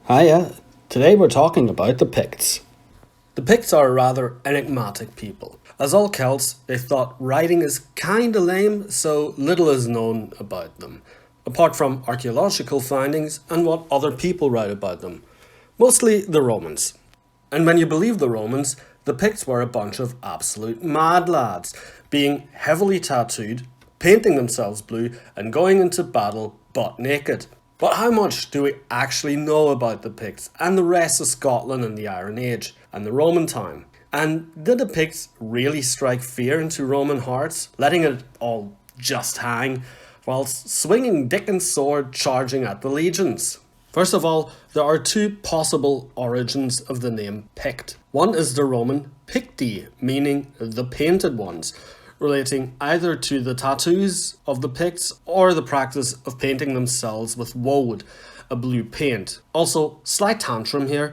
Hiya, today we're talking about the Picts. The Picts are a rather enigmatic people. As all Celts, they thought writing is kinda lame, so little is known about them, apart from archaeological findings and what other people write about them. Mostly the Romans. And when you believe the Romans, the Picts were a bunch of absolute mad lads, being heavily tattooed, painting themselves blue, and going into battle butt naked. But how much do we actually know about the Picts and the rest of Scotland in the Iron Age and the Roman time? And did the Picts really strike fear into Roman hearts, letting it all just hang, whilst swinging Dickon's sword charging at the legions? First of all, there are two possible origins of the name Pict. One is the Roman Picti, meaning the painted ones, relating either to the tattoos of the Picts or the practice of painting themselves with woad, a blue paint. Also, slight tantrum here.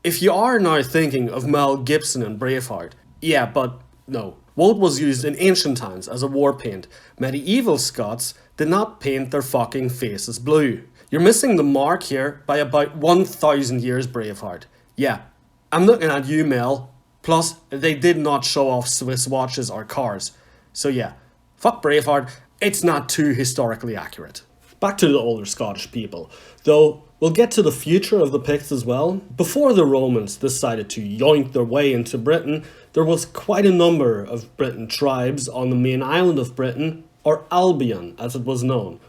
If you are now thinking of Mel Gibson and Braveheart, yeah, but no. Woad was used in ancient times as a war paint. Medieval Scots did not paint their fucking faces blue. You're missing the mark here by about 1,000 years, Braveheart. Yeah, I'm looking at you, Mel. Plus, they did not show off Swiss watches or cars. So yeah, fuck Braveheart, it's not too historically accurate. Back to the older Scottish people, though we'll get to the future of the Picts as well. Before the Romans decided to yoink their way into Britain, there was quite a number of Briton tribes on the main island of Britain, or Albion as it was known.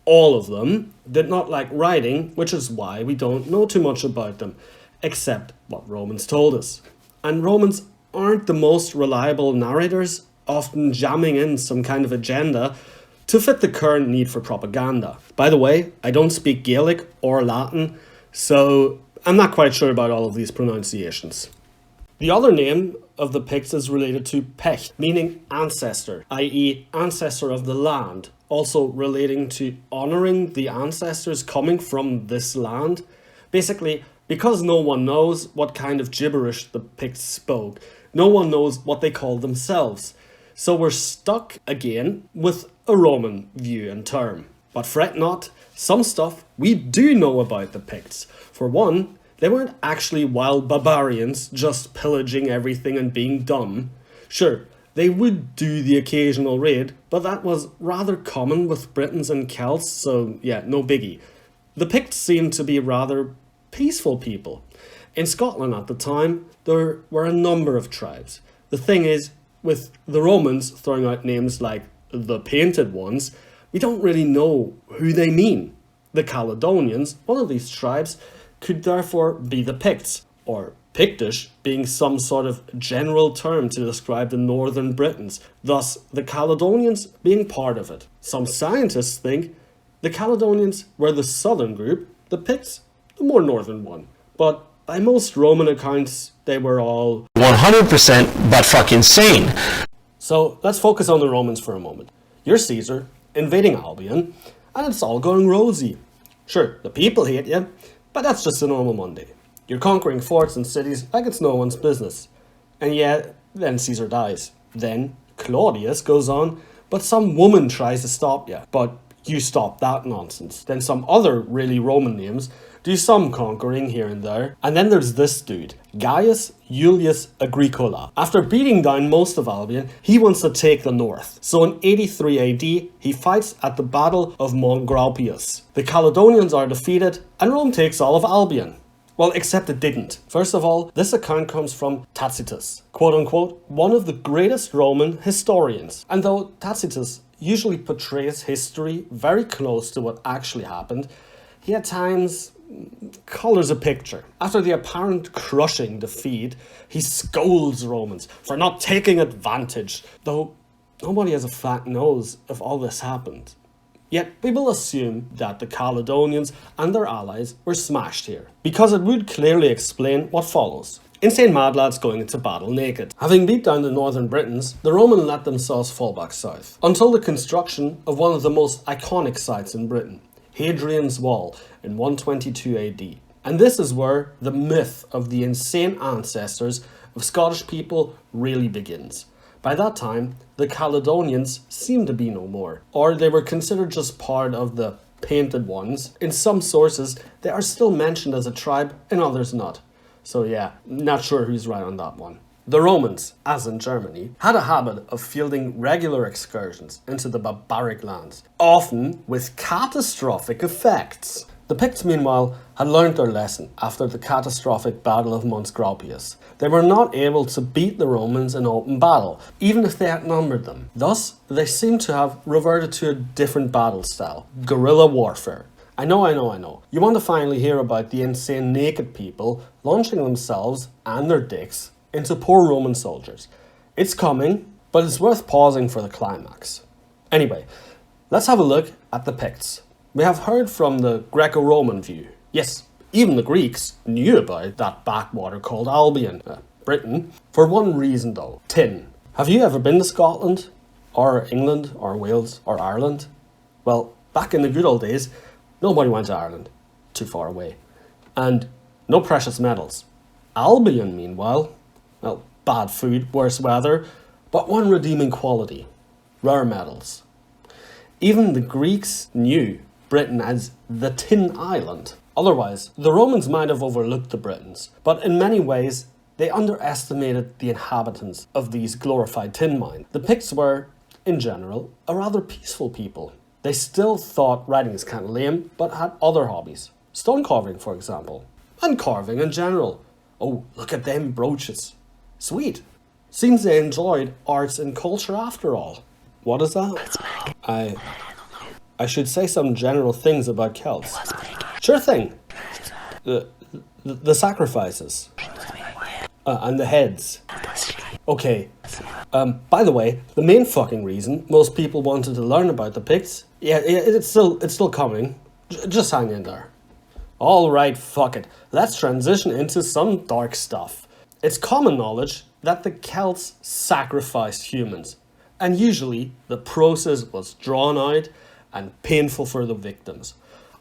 All of them did not like writing, which is why we don't know too much about them, except what Romans told us. And Romans aren't the most reliable narrators, often jamming in some kind of agenda to fit the current need for propaganda. By the way, I don't speak Gaelic or Latin, so I'm not quite sure about all of these pronunciations. The other name of the Picts is related to Pecht, meaning ancestor, i.e. ancestor of the land, also relating to honouring the ancestors coming from this land. Basically, because no one knows what kind of gibberish the Picts spoke, no one knows what they called themselves. So we're stuck again with a Roman view and term. But fret not, some stuff we do know about the Picts. For one, they weren't actually wild barbarians just pillaging everything and being dumb. Sure, they would do the occasional raid, but that was rather common with Britons and Celts, so yeah, no biggie. The Picts seemed to be rather peaceful people. In Scotland at the time, there were a number of tribes. The thing is, with the Romans throwing out names like the Painted Ones, we don't really know who they mean. The Caledonians, one of these tribes, could therefore be the Picts, or Pictish being some sort of general term to describe the northern Britons, thus the Caledonians being part of it. Some scientists think the Caledonians were the southern group, the Picts the more northern one. But by most Roman accounts, they were all 100% but fucking sane. So let's focus on the Romans for a moment. You're Caesar, invading Albion, and it's all going rosy. Sure, the people hate you, but that's just a normal Monday. You're conquering forts and cities like it's no one's business. And yet, then Caesar dies. Then Claudius goes on, but some woman tries to stop you. But you stop that nonsense. Then some other really Roman names do some conquering here and there. And then there's this dude, Gaius Iulius Agricola. After beating down most of Albion, he wants to take the north. So in 83 AD, he fights at the Battle of Mongraupius. The Caledonians are defeated, and Rome takes all of Albion. Well, except it didn't. First of all, this account comes from Tacitus, quote-unquote, one of the greatest Roman historians. And though Tacitus usually portrays history very close to what actually happened, he at times colours a picture. After the apparent crushing defeat, he scolds Romans for not taking advantage, though nobody as a fact knows if all this happened. Yet we will assume that the Caledonians and their allies were smashed here, because it would clearly explain what follows. Insane mad lads going into battle naked. Having beat down the northern Britons, the Romans let themselves fall back south, until the construction of one of the most iconic sites in Britain, Hadrian's Wall in 122 AD. And this is where the myth of the insane ancestors of Scottish people really begins. By that time, the Caledonians seemed to be no more, or they were considered just part of the painted ones. In some sources, they are still mentioned as a tribe, in others not. So yeah, not sure who's right on that one. The Romans, as in Germany, had a habit of fielding regular excursions into the barbaric lands, often with catastrophic effects. The Picts, meanwhile, had learned their lesson after the catastrophic Battle of Mons Graupius. They were not able to beat the Romans in open battle, even if they outnumbered them. Thus, they seem to have reverted to a different battle style, guerrilla warfare. I know. You want to finally hear about the insane naked people launching themselves and their dicks into poor Roman soldiers. It's coming, but it's worth pausing for the climax. Anyway, let's have a look at the Picts. We have heard from the Greco-Roman view. Yes, even the Greeks knew about that backwater called Albion, Britain, for one reason though, tin. Have you ever been to Scotland, or England, or Wales, or Ireland? Well, back in the good old days, nobody went to Ireland, too far away. And no precious metals. Albion, meanwhile, well, bad food, worse weather, but one redeeming quality, rare metals. Even the Greeks knew Britain as the Tin Island. Otherwise, the Romans might have overlooked the Britons, but in many ways, they underestimated the inhabitants of these glorified tin mines. The Picts were, in general, a rather peaceful people. They still thought writing is kind of lame, but had other hobbies. Stone carving, for example, and carving in general. Oh, look at them brooches. Sweet. Seems they enjoyed arts and culture after all. What is that? I should say some general things about Celts. Sure thing. The sacrifices. And the heads. Okay. By the way, the main fucking reason most people wanted to learn about the Picts, it's still coming. Just hang in there. Alright, fuck it. Let's transition into some dark stuff. It's common knowledge that the Celts sacrificed humans, and usually the process was drawn out and painful for the victims.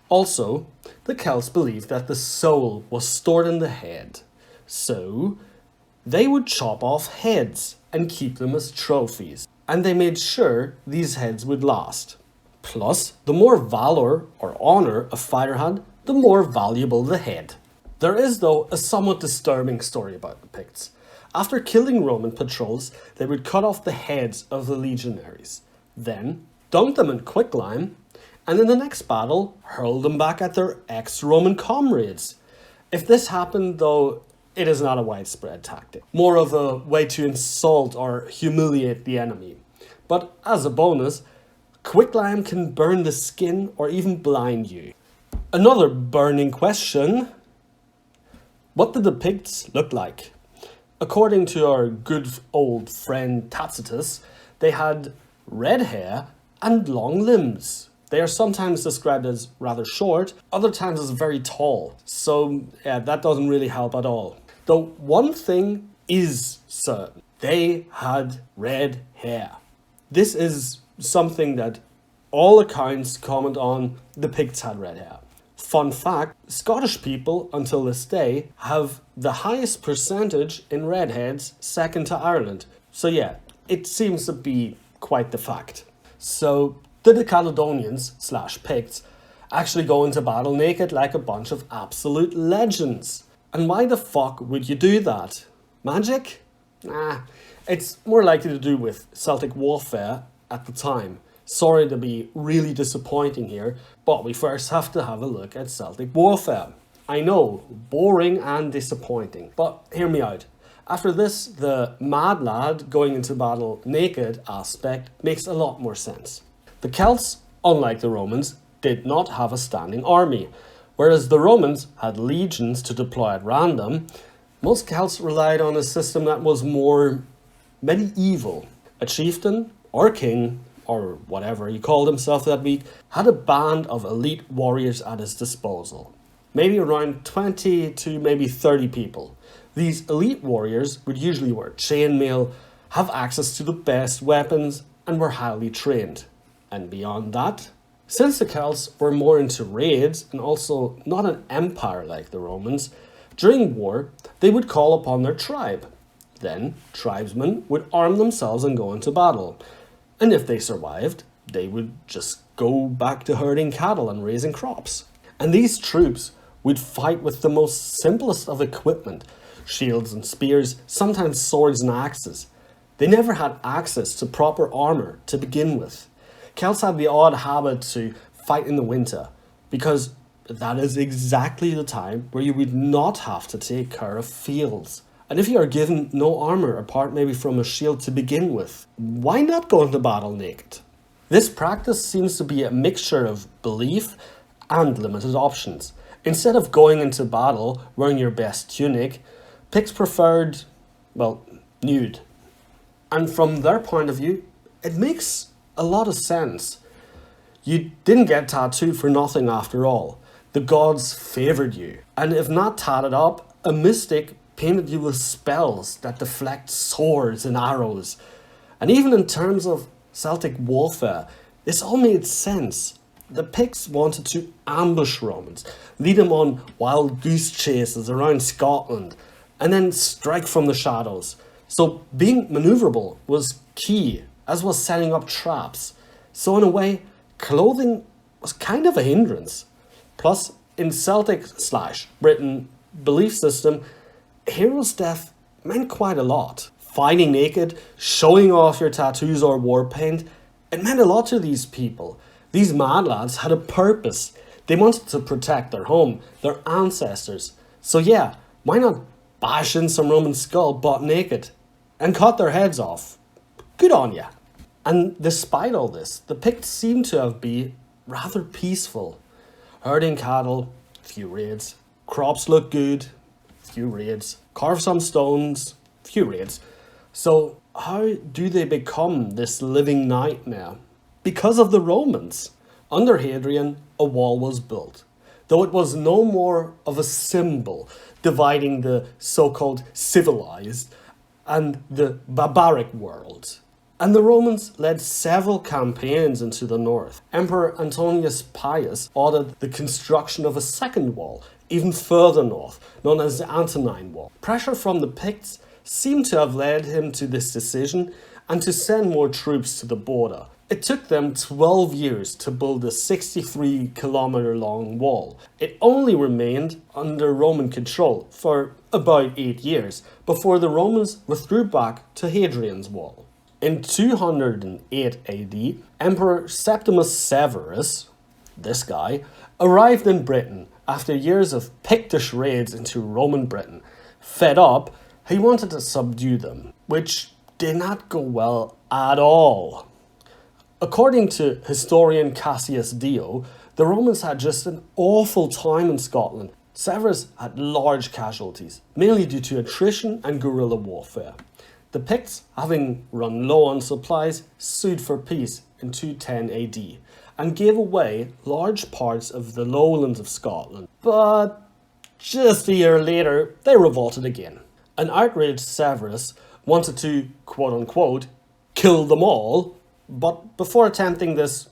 Also, the Celts believed that the soul was stored in the head, so they would chop off heads and keep them as trophies, and they made sure these heads would last. Plus, the more valor or honor a fighter had, the more valuable the head. There is, though, a somewhat disturbing story about the Picts. After killing Roman patrols, they would cut off the heads of the legionaries, then dunk them in quicklime, and in the next battle, hurl them back at their ex-Roman comrades. If this happened, though, it is not a widespread tactic, more of a way to insult or humiliate the enemy. But as a bonus, quicklime can burn the skin or even blind you. Another burning question: what did the Picts look like? According to our good old friend Tacitus, they had red hair and long limbs. They are sometimes described as rather short, other times as very tall. So yeah, that doesn't really help at all. Though one thing is certain: they had red hair. This is something that all accounts comment on. The Picts had red hair. Fun fact, Scottish people until this day have the highest percentage in redheads, second to Ireland. So yeah, it seems to be quite the fact. So did the Caledonians / Picts actually go into battle naked like a bunch of absolute legends? And why the fuck would you do that? Magic? Nah, it's more likely to do with Celtic warfare at the time. Sorry to be really disappointing here, but we first have to have a look at Celtic warfare. I know, boring and disappointing, but hear me out. After this, the mad lad going into battle naked aspect makes a lot more sense. The Celts, unlike the Romans, did not have a standing army. Whereas the Romans had legions to deploy at random, most Celts relied on a system that was more medieval. A chieftain or king, or whatever he called himself that week, had a band of elite warriors at his disposal. Maybe around 20 to maybe 30 people. These elite warriors would usually wear chainmail, have access to the best weapons, and were highly trained. And beyond that, since the Celts were more into raids and also not an empire like the Romans, during war they would call upon their tribe. Then tribesmen would arm themselves and go into battle. And if they survived, they would just go back to herding cattle and raising crops. And these troops would fight with the most simplest of equipment, shields and spears, sometimes swords and axes. They never had access to proper armour to begin with. Celts had the odd habit to fight in the winter, because that is exactly the time where you would not have to take care of fields. And if you are given no armour apart maybe from a shield to begin with, why not go into battle naked? This practice seems to be a mixture of belief and limited options. Instead of going into battle wearing your best tunic, Picts preferred, well, nude. And from their point of view, it makes a lot of sense. You didn't get tattooed for nothing after all. The gods favoured you. And if not tatted up, a mystic painted you with spells that deflect swords and arrows. And even in terms of Celtic warfare, this all made sense. The Picts wanted to ambush Romans, lead them on wild goose chases around Scotland, and then strike from the shadows. So being maneuverable was key, as was setting up traps. So in a way, clothing was kind of a hindrance. Plus, in Celtic/Britain belief system, hero's death meant quite a lot. Fighting naked, showing off your tattoos or war paint, it meant a lot to these people. These mad lads had a purpose. They wanted to protect their home, their ancestors. So yeah, why not bash in some Roman skull butt naked and cut their heads off? Good on ya. And despite all this, the Picts seem to have been rather peaceful. Herding cattle, few raids. Crops look good, few raids. Carve some stones, few raids. So how do they become this living nightmare? Because of the Romans. Under Hadrian, a wall was built, though it was no more of a symbol dividing the so-called civilized and the barbaric world. And the Romans led several campaigns into the north. Emperor Antonius Pius ordered the construction of a second wall, even further north, known as the Antonine Wall. Pressure from the Picts seemed to have led him to this decision and to send more troops to the border. It took them 12 years to build a 63-kilometer long wall. It only remained under Roman control for about 8 years before the Romans withdrew back to Hadrian's Wall. In 208 AD, Emperor Septimus Severus, this guy, arrived in Britain after years of Pictish raids into Roman Britain. Fed up, he wanted to subdue them, which did not go well at all. According to historian Cassius Dio, the Romans had just an awful time in Scotland. Severus had large casualties, mainly due to attrition and guerrilla warfare. The Picts, having run low on supplies, sued for peace in 210 AD and gave away large parts of the lowlands of Scotland. But just a year later, they revolted again. An outraged Severus wanted to, quote-unquote, kill them all, but before attempting this,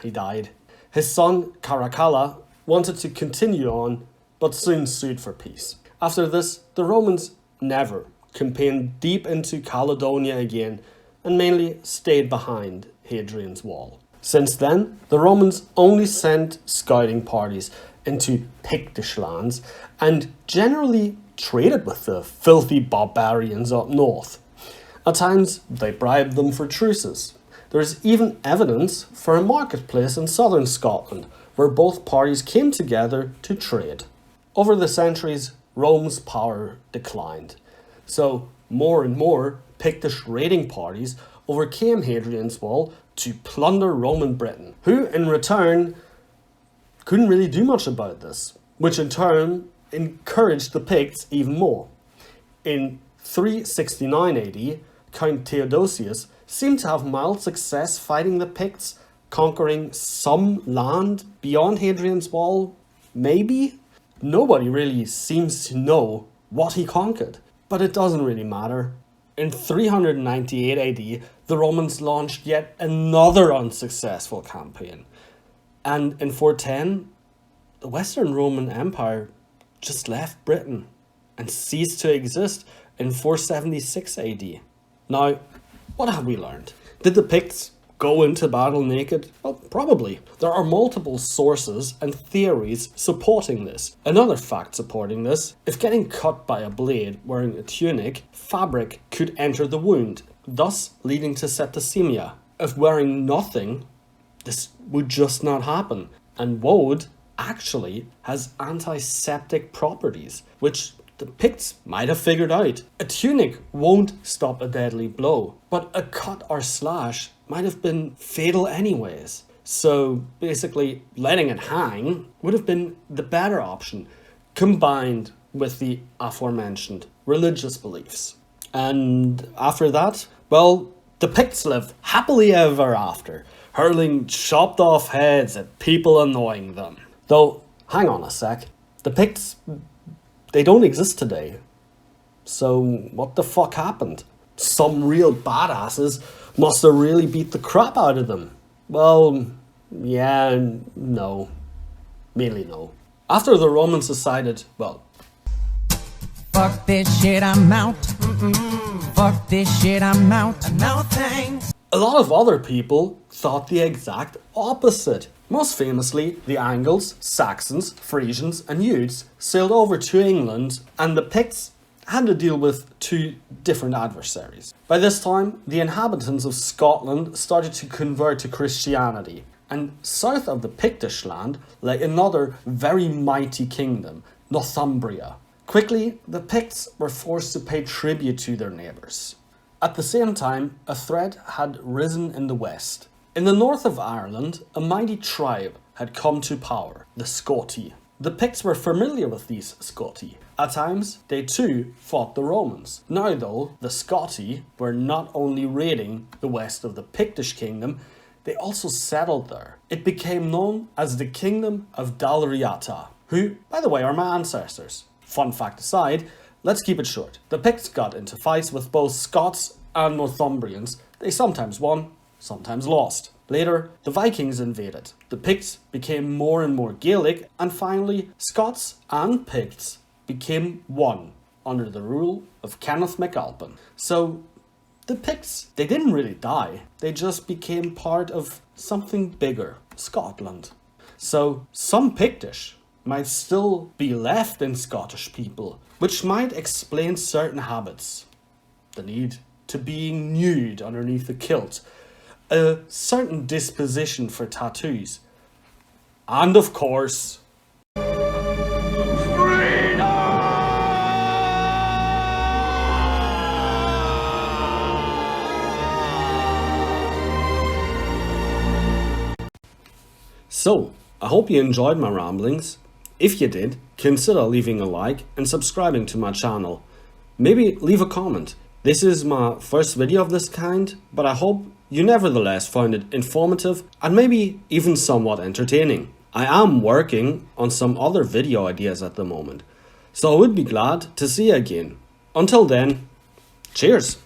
he died. His son, Caracalla, wanted to continue on, but soon sued for peace. After this, the Romans never campaigned deep into Caledonia again, and mainly stayed behind Hadrian's Wall. Since then, the Romans only sent scouting parties into Pictish lands, and generally traded with the filthy barbarians up north. At times, they bribed them for truces. There is even evidence for a marketplace in southern Scotland, where both parties came together to trade. Over the centuries, Rome's power declined. So more and more Pictish raiding parties overcame Hadrian's Wall to plunder Roman Britain, who in return couldn't really do much about this, which in turn encouraged the Picts even more. In 369 AD, Count Theodosius seemed to have mild success fighting the Picts, conquering some land beyond Hadrian's Wall, maybe? Nobody really seems to know what he conquered, but it doesn't really matter. In 398 AD, the Romans launched yet another unsuccessful campaign. And in 410, the Western Roman Empire just left Britain and ceased to exist in 476 AD. Now, what have we learned? Did the Picts go into battle naked? Well, probably. There are multiple sources and theories supporting this. Another fact supporting this, if getting cut by a blade wearing a tunic, fabric could enter the wound, thus leading to septicemia. If wearing nothing, this would just not happen. And woad actually has antiseptic properties, which the Picts might have figured out. A tunic won't stop a deadly blow, but a cut or slash might have been fatal anyways. So basically, letting it hang would have been the better option, combined with the aforementioned religious beliefs. And after that, well, the Picts live happily ever after, hurling chopped off heads at people annoying them. Though, hang on a sec, the Picts, they don't exist today. So what the fuck happened? Some real badasses must have really beat the crap out of them. Well, yeah, no. Mainly no. After the Romans decided, well, fuck this shit, I'm out. Fuck this shit, I'm out. No thanks. a lot of other people thought the exact opposite. Most famously, the Angles, Saxons, Frisians and Utes sailed over to England, and the Picts had to deal with two different adversaries. By this time, the inhabitants of Scotland started to convert to Christianity, and south of the Pictish land lay another very mighty kingdom, Northumbria. Quickly, the Picts were forced to pay tribute to their neighbours. At the same time, a threat had risen in the west. In the north of Ireland, a mighty tribe had come to power, the Scoti. The Picts were familiar with these Scoti. At times, they too fought the Romans. Now though, the Scoti were not only raiding the west of the Pictish kingdom, they also settled there. It became known as the Kingdom of Dalriata, who, by the way, are my ancestors. Fun fact aside, let's keep it short. The Picts got into fights with both Scots and Northumbrians. They sometimes won, sometimes lost. Later, the Vikings invaded. The Picts became more and more Gaelic, and finally, Scots and Picts became one under the rule of Kenneth MacAlpin. So, the Picts, they didn't really die. They just became part of something bigger, Scotland. So, some Pictish might still be left in Scottish people, which might explain certain habits. The need to being nude underneath a kilt, a certain disposition for tattoos, and of course, So, I hope you enjoyed my ramblings. If you did, consider leaving a like and subscribing to my channel. Maybe leave a comment. This is my first video of this kind, but I hope you nevertheless found it informative and maybe even somewhat entertaining. I am working on some other video ideas at the moment, so I would be glad to see you again. Until then, cheers!